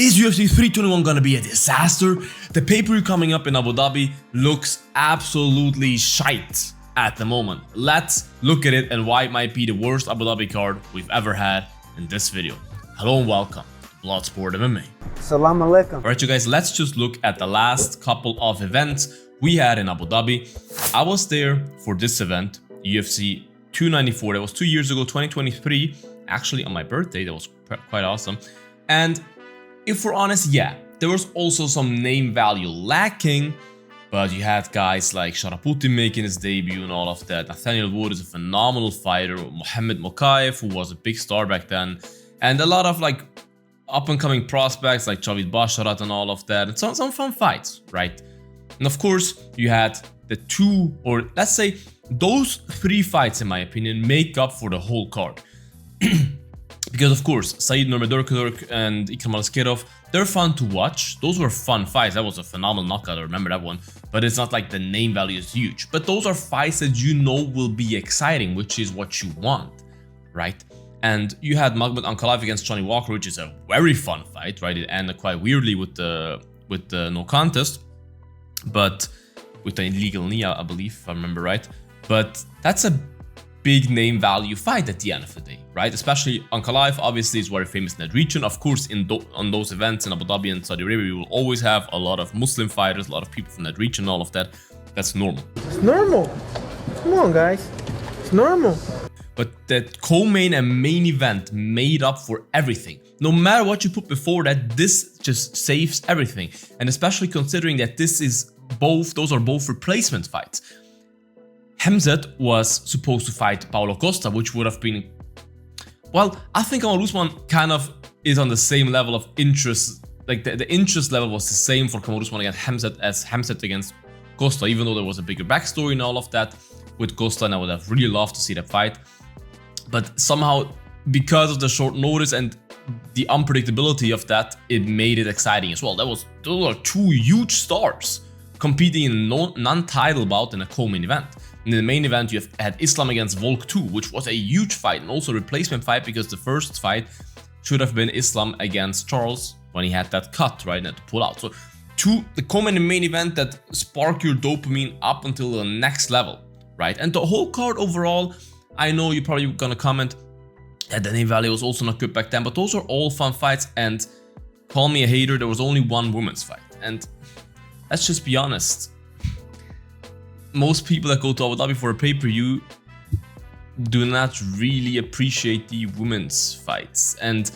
Is UFC 321 gonna be a disaster? The pay-per-view coming up in Abu Dhabi looks absolutely shite at the moment. Let's look at it and why it might be the worst Abu Dhabi card we've ever had in this video. Hello and welcome to Bloodsport MMA. Salam alaikum. Alright you guys, let's just look at the last couple of events we had in Abu Dhabi. I was there for this event, UFC 294. That was 2 years ago, 2023. Actually on my birthday, that was quite awesome. And if we're honest, yeah, there was also some name value lacking, but you had guys like Sharaputin making his debut and all of that. Nathaniel Wood is a phenomenal fighter. Mohammed Mokaev, who was a big star back then, and a lot of like up-and-coming prospects like Javid Basharat and all of that, and some fun fights, right? And of course, you had the two, or let's say those three fights, in my opinion, make up for the whole card. Because of course, Said Nurmagomedov and Ikram Aliskerov, they're fun to watch. Those were fun fights. That was a phenomenal knockout, I remember that one. But it's not like the name value is huge. But those are fights that you know will be exciting, which is what you want, right? And you had Magomed Ankalaev against Johnny Walker, which is a very fun fight, right? It ended quite weirdly with the no contest, but with an illegal knee, I believe, if I remember right. But that's a big name value fight at the end of the day, right? Especially Ankalaev obviously is very famous in that region. Of course, on those events in Abu Dhabi and Saudi Arabia, you will always have a lot of Muslim fighters, a lot of people from that region, all of that. That's normal. It's normal. Come on, guys. It's normal. But that co-main and main event made up for everything. No matter what you put before that, this just saves everything. And especially considering that those are both replacement fights. Khamzat was supposed to fight Paulo Costa, which would have been... Well, I think Kamaru Usman kind of is on the same level of interest. Like the interest level was the same for Kamaru Usman against Khamzat as Khamzat against Costa, even though there was a bigger backstory and all of that with Costa, and I would have really loved to see that fight. But somehow, because of the short notice and the unpredictability of that, it made it exciting as well. Those are two huge stars competing in a non-title bout in a co-main event. In the main event, you had Islam against Volk 2, which was a huge fight and also a replacement fight because the first fight should have been Islam against Charles when he had that cut, right, and had to pull out. So the co-main and main event that spark your dopamine up until the next level, right? And the whole card overall, I know you're probably gonna comment that the name value was also not good back then, but those are all fun fights, and call me a hater, there was only one women's fight. And let's just be honest. Most people that go to Abu Dhabi for a pay-per-view do not really appreciate the women's fights. And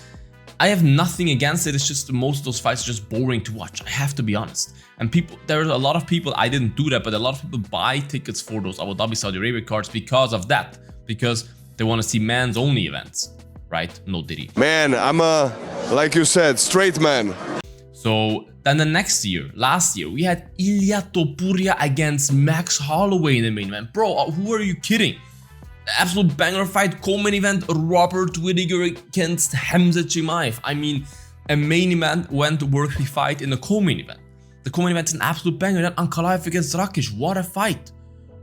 I have nothing against it, it's just most of those fights are just boring to watch, I have to be honest. And there are a lot of people, I didn't do that, but a lot of people buy tickets for those Abu Dhabi Saudi Arabia cards because of that. Because they want to see men's only events, right? No Diddy. Man, I'm like you said, straight man. So then the next year, last year, we had Ilia Topuria against Max Holloway in the main event. Bro, who are you kidding? The absolute banger fight, co-main event, Robert Whittaker against Khamzat Chimaev. I mean, a main event went worthy fight in a co-main event. The co-main event is an absolute banger. Then Ankalaev against Rakic, what a fight,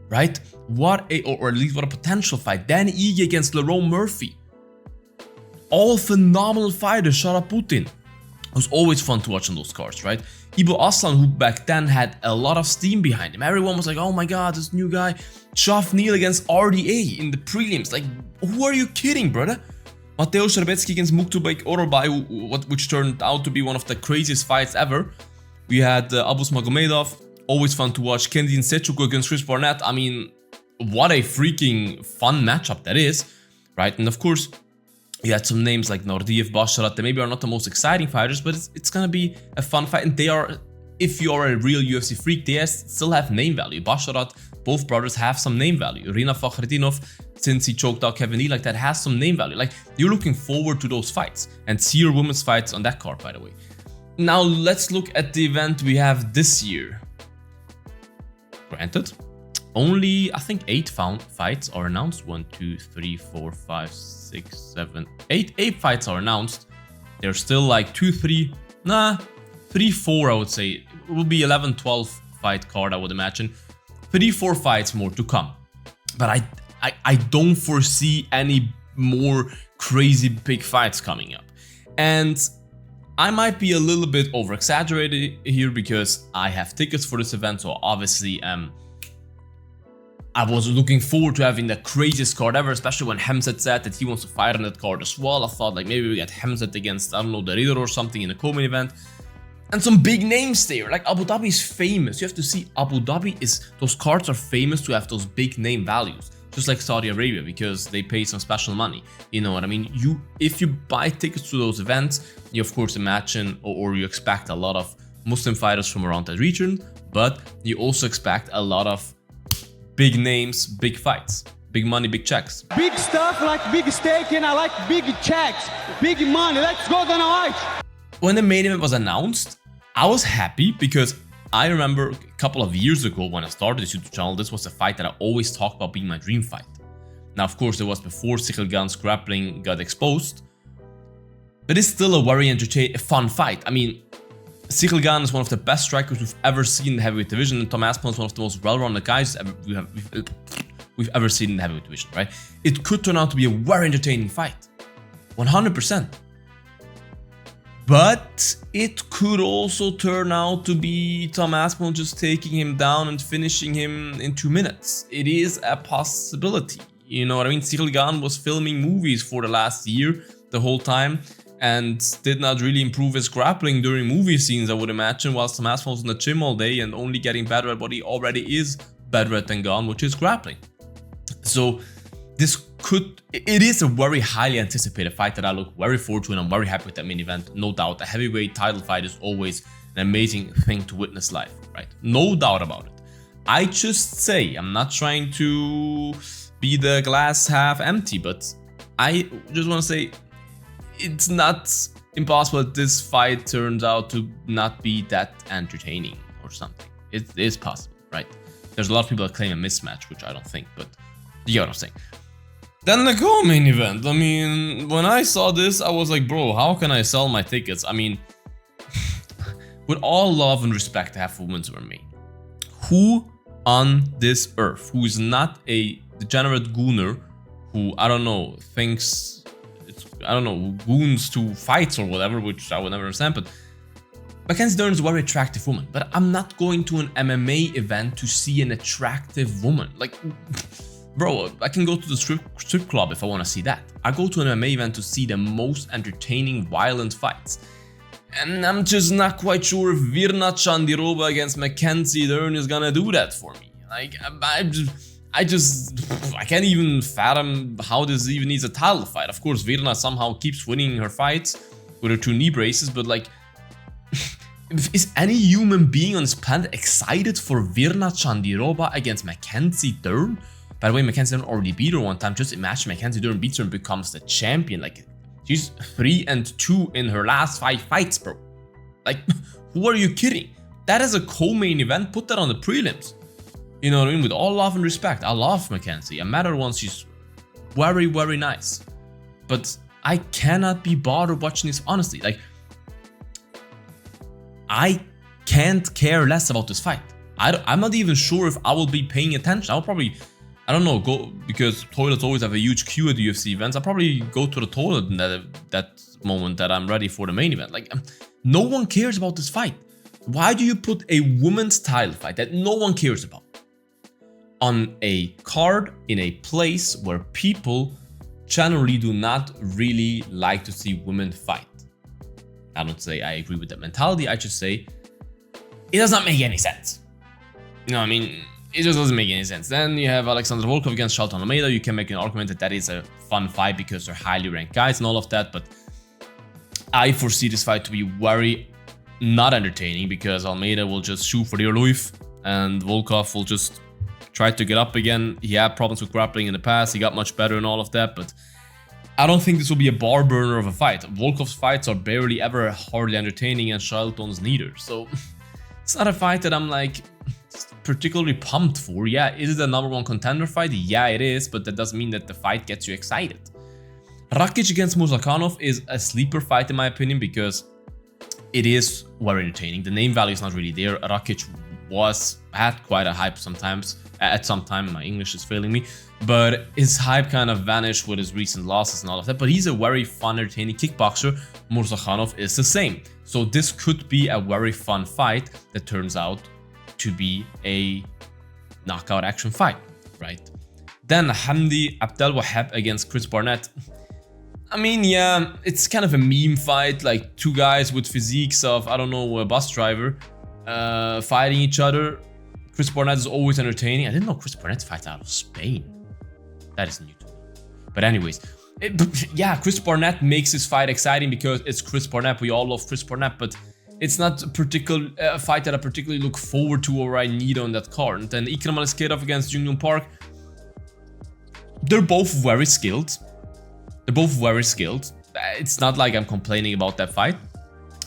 right? Or at least what a potential fight. Then Ige against Lerone Murphy. All phenomenal fighters, Sharaputin. It was always fun to watch on those cards, right? Ibo Aslan, who back then had a lot of steam behind him. Everyone was like, oh my god, this new guy. Shaf Neal against RDA in the prelims. Like, who are you kidding, brother? Mateo Sherbetsky against Muktubek Orobai, which turned out to be one of the craziest fights ever. We had Abus Magomedov, always fun to watch. Kendin Sechuk against Chris Barnett. I mean, what a freaking fun matchup that is, right? And of course, you had some names like Nordiev, Basharat, they maybe are not the most exciting fighters, but it's gonna be a fun fight. And they are, if you are a real UFC freak, they still have name value. Basharat, both brothers have some name value. Rina Fakhretdinov, since he choked out Kevin Lee, like that has some name value. Like, you're looking forward to those fights and see your women's fights on that card, by the way. Now let's look at the event we have this year. Granted, only, I think 8 fights are announced. 1, 2, 3, 4, 5, 6, 7, 8. 8 fights are announced. There's still like 2, 3, 4, I would say. It will be 11, 12 fight card, I would imagine. 3, 4 fights more to come. But I don't foresee any more crazy big fights coming up. And I might be a little bit over exaggerated here because I have tickets for this event, so obviously I was looking forward to having the craziest card ever, especially when Hamzat said that he wants to fight on that card as well. I thought like maybe we get Hamzat against, I don't know, the Riddler or something in a co-main event. And some big names there, like Abu Dhabi is famous. You have to see Abu Dhabi those cards are famous to have those big name values. Just like Saudi Arabia, because they pay some special money. You know what I mean? If you buy tickets to those events, you of course imagine or you expect a lot of Muslim fighters from around that region, but you also expect a lot of big names, big fights, big money, big checks. Big stuff like big steak, and I like big checks, big money. Let's go Dana White. When the main event was announced, I was happy because I remember a couple of years ago when I started this YouTube channel, this was a fight that I always talked about being my dream fight. Now, of course, it was before Cyril Gane's grappling got exposed, but it's still a very fun fight. I mean, Cyril Gane is one of the best strikers we've ever seen in the heavyweight division, and Tom Aspinall is one of the most well-rounded guys we've ever seen in the heavyweight division, right? It could turn out to be a very entertaining fight, 100%. But it could also turn out to be Tom Aspinall just taking him down and finishing him in 2 minutes. It is a possibility. You know what I mean? Cyril Gane was filming movies for the last year, the whole time, and did not really improve his grappling during movie scenes, I would imagine, whilst Tom Aspinall was in the gym all day and only getting better at what he already is better at than Gane, which is grappling. So it is a very highly anticipated fight that I look very forward to, and I'm very happy with that main event, no doubt. A heavyweight title fight is always an amazing thing to witness live, right? No doubt about it. I just say, I'm not trying to be the glass half empty, but I just want to say it's not impossible that this fight turns out to not be that entertaining or something. It is possible, right? There's a lot of people that claim a mismatch, which I don't think, but you know what I'm saying. Then the co-main event. I mean, when I saw this, I was like, bro, how can I sell my tickets? I mean, with all love and respect I have for women's MMA, who on this earth, who is not a degenerate gooner, who, I don't know, thinks, goons to fights or whatever, which I would never understand, but Mackenzie Dern is a very attractive woman, but I'm not going to an MMA event to see an attractive woman. Like, bro, I can go to the strip club if I want to see that. I go to an MMA event to see the most entertaining, violent fights. And I'm just not quite sure if Virna Chandiroba against Mackenzie Dern is gonna do that for me. Like, I can't even fathom how this even needs a title fight. Of course, Virna somehow keeps winning her fights with her 2 knee braces, but like, is any human being on this planet excited for Virna Chandiroba against Mackenzie Dern? By the way, Mackenzie Dern already beat her one time. Just imagine Mackenzie Dern beats her and becomes the champion. Like, she's 3-2 in her last 5 fights, bro. Like, who are you kidding? That is a co-main event. Put that on the prelims. You know what I mean? With all love and respect. I love Mackenzie. I met her once. She's very, very nice. But I cannot be bothered watching this, honestly. Like, I can't care less about this fight. I'm not even sure if I will be paying attention. I'll probably, I don't know, go, because toilets always have a huge queue at the UFC events. I'll probably go to the toilet in that moment that I'm ready for the main event. Like, no one cares about this fight. Why do you put a women's title fight that no one cares about on a card in a place where people generally do not really like to see women fight? I don't say I agree with that mentality. I just say it does not make any sense. You know what I mean? It just doesn't make any sense. Then you have Alexander Volkov against Shelton Almeida. You can make an argument that that is a fun fight because they're highly ranked guys and all of that. But I foresee this fight to be very not entertaining because Almeida will just shoot for dear life and Volkov will just try to get up again. He had problems with grappling in the past. He got much better and all of that. But I don't think this will be a bar burner of a fight. Volkov's fights are barely ever hardly entertaining and Shelton's neither. So it's not a fight that I'm like particularly pumped for. Yeah, is it a #1 contender fight? Yeah, it is, but that doesn't mean that the fight gets you excited. Rakic against Murzakanov is a sleeper fight in my opinion because it is very entertaining. The name value is not really there. Rakic was had quite a hype sometimes. At some time, my English is failing me, but his hype kind of vanished with his recent losses and all of that. But he's a very fun, entertaining kickboxer. Murzakhanov is the same. So this could be a very fun fight that turns out to be a knockout action fight, right? Then Hamdi Abdelwahab against Chris Barnett. I mean, yeah, it's kind of a meme fight, like two guys with physiques of, I don't know, a bus driver fighting each other. Chris Barnett is always entertaining. I didn't know Chris Barnett fights out of Spain. That is new to me. But anyways, yeah, Chris Barnett makes this fight exciting because it's Chris Barnett. We all love Chris Barnett, but it's not a particular fight that I particularly look forward to or I need on that card. And then Ikram Aliskerov against Jung Park. They're both very skilled. It's not like I'm complaining about that fight.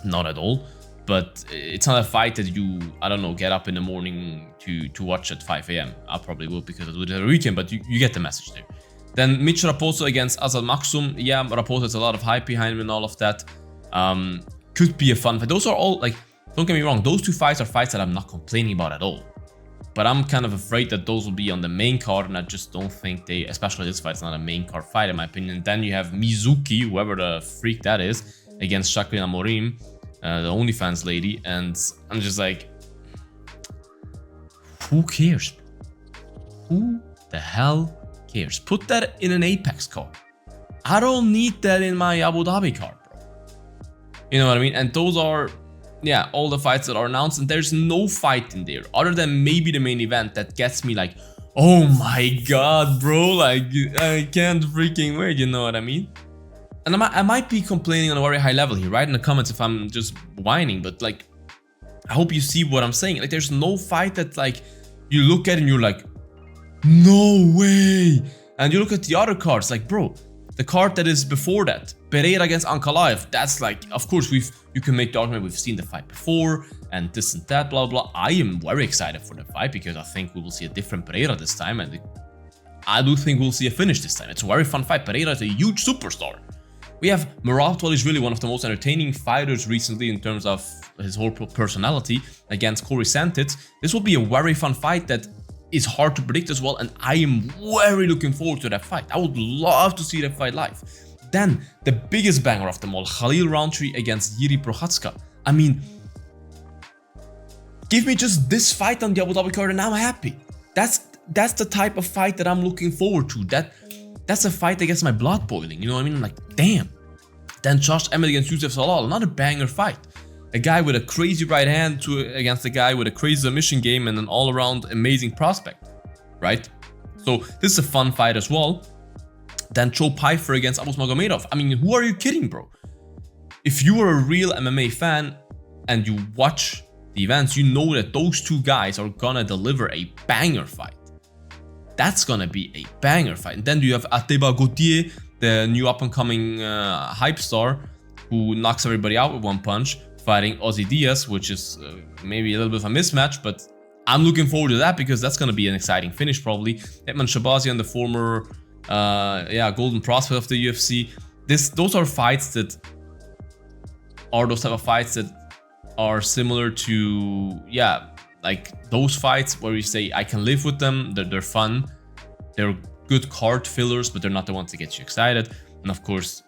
Not at all. But it's not a fight that you, I don't know, get up in the morning to watch at 5 a.m. I probably will because I do it every weekend, but you get the message there. Then Mitch Raposo against Azad Maksum. Yeah, Raposo has a lot of hype behind him and all of that. Could be a fun fight. Those are all, like, don't get me wrong, those two fights are fights that I'm not complaining about at all. But I'm kind of afraid that those will be on the main card, and I just don't think they, especially this fight's not a main card fight in my opinion. Then you have Mizuki, whoever the freak that is, against Jacqueline Amorim, the OnlyFans lady, and I'm just like, who cares? Who the hell cares? Put that in an Apex card. I don't need that in my Abu Dhabi card, bro. You know what I mean? And those are, yeah, all the fights that are announced, and there's no fight in there other than maybe the main event that gets me like, oh my god, bro, like I can't freaking wait, you know what I mean? And I might be complaining on a very high level here, right in the comments if I'm just whining, but like, I hope you see what I'm saying. Like, there's no fight that like you look at and you're like, no way. And you look at the other cards, like, bro, the card that is before that, Pereira against Ankalaev, that's like, of course, you can make the argument we've seen the fight before and this and that, blah, blah. I am very excited for the fight because I think we will see a different Pereira this time, and I do think we'll see a finish this time. It's a very fun fight. Pereira is a huge superstar. We have Merab is really one of the most entertaining fighters recently in terms of his whole personality against Corey Sandtitz. This will be a very fun fight that is hard to predict as well, and I am very looking forward to that fight. I would love to see that fight live. Then, the biggest banger of them all, Khalil Roundtree against Yuri Prochazka. I mean, give me just this fight on the Abu Dhabi card and I'm happy. That's the type of fight that I'm looking forward to. That's a fight that gets my blood boiling, you know what I mean? I'm like, damn. Then Josh Emmett against Youssef Salal, another banger fight. A guy with a crazy right hand against a guy with a crazy submission game and an all-around amazing prospect, right? So this is a fun fight as well. Then Joe Pyfer against Abus Magomedov. I mean, who are you kidding, bro? If you are a real MMA fan and you watch the events, you know that those two guys are gonna deliver a banger fight. That's gonna be a banger fight. And then you have Ateba Gauthier, the new up-and-coming hype star, who knocks everybody out with one punch, fighting Ozzy Diaz, which is maybe a little bit of a mismatch, but I'm looking forward to that because that's gonna be an exciting finish probably. Edman Shabazian, the former golden prospect of the UFC. Those are fights that are those type of fights that are similar to, like those fights where you say, I can live with them, they're fun, they're good card fillers, but they're not the ones that get you excited. And of course,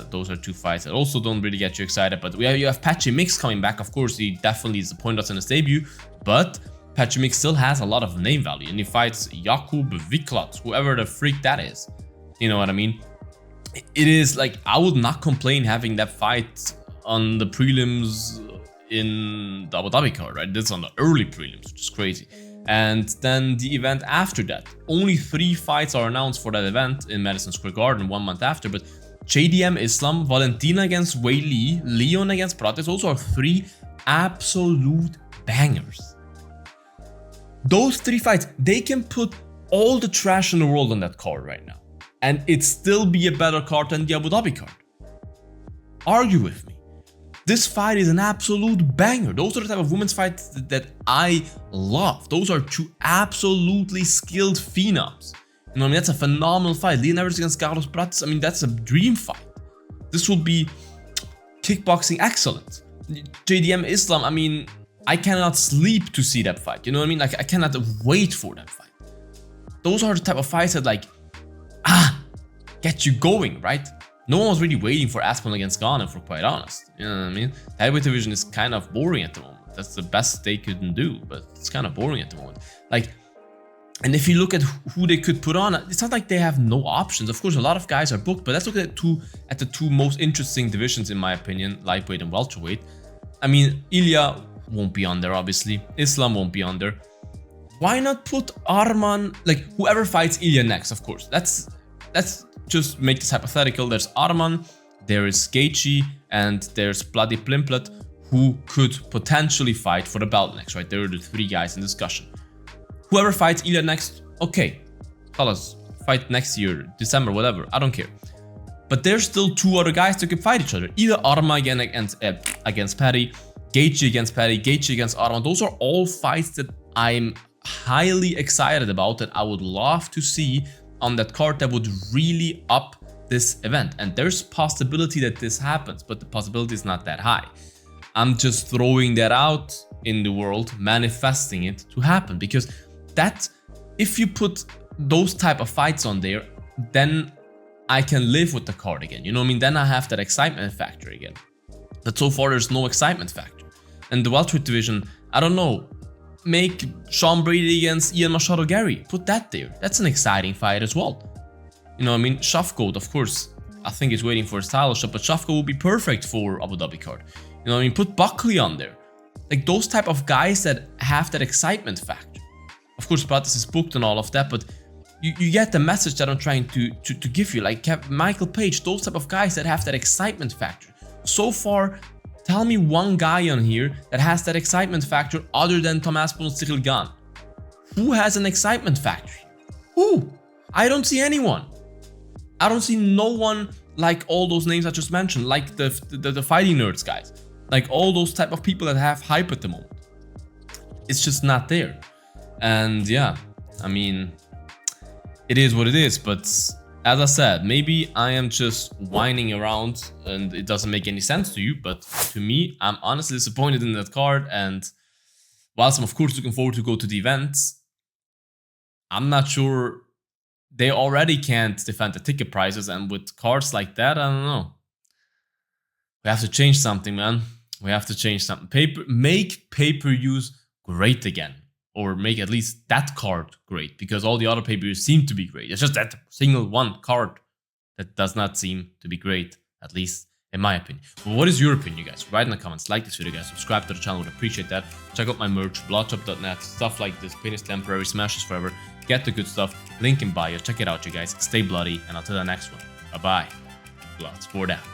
those are two fights that also don't really get you excited. But you have Patchy Mix coming back. Of course, he definitely is disappointed us in his debut, but Patchy Mix still has a lot of name value, and he fights Jakub Viklat, whoever the freak that is. You know what I mean? It is like, I would not complain having that fight on the prelims in the Abu Dhabi card, right? This is on the early prelims, which is crazy. And then the event after that, only 3 fights are announced for that event in Madison Square Garden 1 month after, but JDM Islam, Valentina against Wei Li, Leon against Prates, those are 3 absolute bangers. Those 3 fights, they can put all the trash in the world on that card right now, and it still be a better card than the Abu Dhabi card. Argue with me. This fight is an absolute banger. Those are the type of women's fights that I love. Those are 2 absolutely skilled phenoms. You know what I mean? That's a phenomenal fight. Leon Edwards against Carlos Prates, I mean, that's a dream fight. This will be kickboxing excellent. JDM Islam, I mean, I cannot sleep to see that fight. You know what I mean? Like, I cannot wait for that fight. Those are the type of fights that like, get you going, right? No one was really waiting for Aspinall against Gane, for quite honest. You know what I mean? The heavyweight division is kind of boring at the moment. That's the best they couldn't do, but it's kind of boring at the moment. Like, and if you look at who they could put on, it's not like they have no options. Of course, a lot of guys are booked, but let's look at the two most interesting divisions, in my opinion, lightweight and welterweight. I mean, Ilya won't be on there, obviously. Islam won't be on there. Why not put Arman, like whoever fights Ilya next, of course. Let's just make this hypothetical. There's Arman, there is Gaethje, and there's Bloody Plimplet, who could potentially fight for the belt next, right? There are the three guys in discussion. Whoever fights Ilya next, okay, fellas, fight next year, December, whatever, I don't care. But there's still two other guys that could fight each other. Either Arman again against Paddy, Gaethje against Paddy, Gaethje against Arman. Those are all fights that I'm highly excited about, that I would love to see on that card, that would really up this event. And there's possibility that this happens, but the possibility is not that high. I'm just throwing that out in the world, manifesting it to happen, because that, if you put those type of fights on there, then I can live with the card again. You know what I mean? Then I have that excitement factor again. But so far there's no excitement factor. And the welterweight division, I don't know, make Sean Brady against Ian Machado Gary. Put that there. That's an exciting fight as well. You know what I mean? Shafqat, of course, I think he's waiting for his title shot, but Shafqat will be perfect for Abu Dhabi card. You know what I mean? Put Buckley on there. Like those type of guys that have that excitement factor. Of course, Pratis is booked and all of that, but you get the message that I'm trying to give you. Like Michael Page, those type of guys that have that excitement factor. So far, tell me one guy on here that has that excitement factor other than Tom Aspinall, Cyril Gane. Who has an excitement factor? Who? I don't see anyone. I don't see no one like all those names I just mentioned, like the fighting nerds guys, like all those type of people that have hype at the moment. It's just not there. And yeah, I mean, it is what it is, but as I said, maybe I am just whining around and it doesn't make any sense to you, but to me, I'm honestly disappointed in that card. And whilst I'm of course looking forward to go to the events, I'm not sure they already can't defend the ticket prices, and with cards like that, I don't know. We have to change something, man. We have to change something. Make pay-per-views great again. Or make at least that card great, because all the other pay-per-views seem to be great. It's just that single one card that does not seem to be great, at least in my opinion. But what is your opinion, you guys? Write in the comments, like this video, guys, subscribe to the channel, would appreciate that. Check out my merch, bloodshop.net, stuff like this, pain is temporary, smashes forever, get the good stuff, link in bio, check it out, you guys. Stay bloody, and until the next one, bye-bye. Bloodsport out.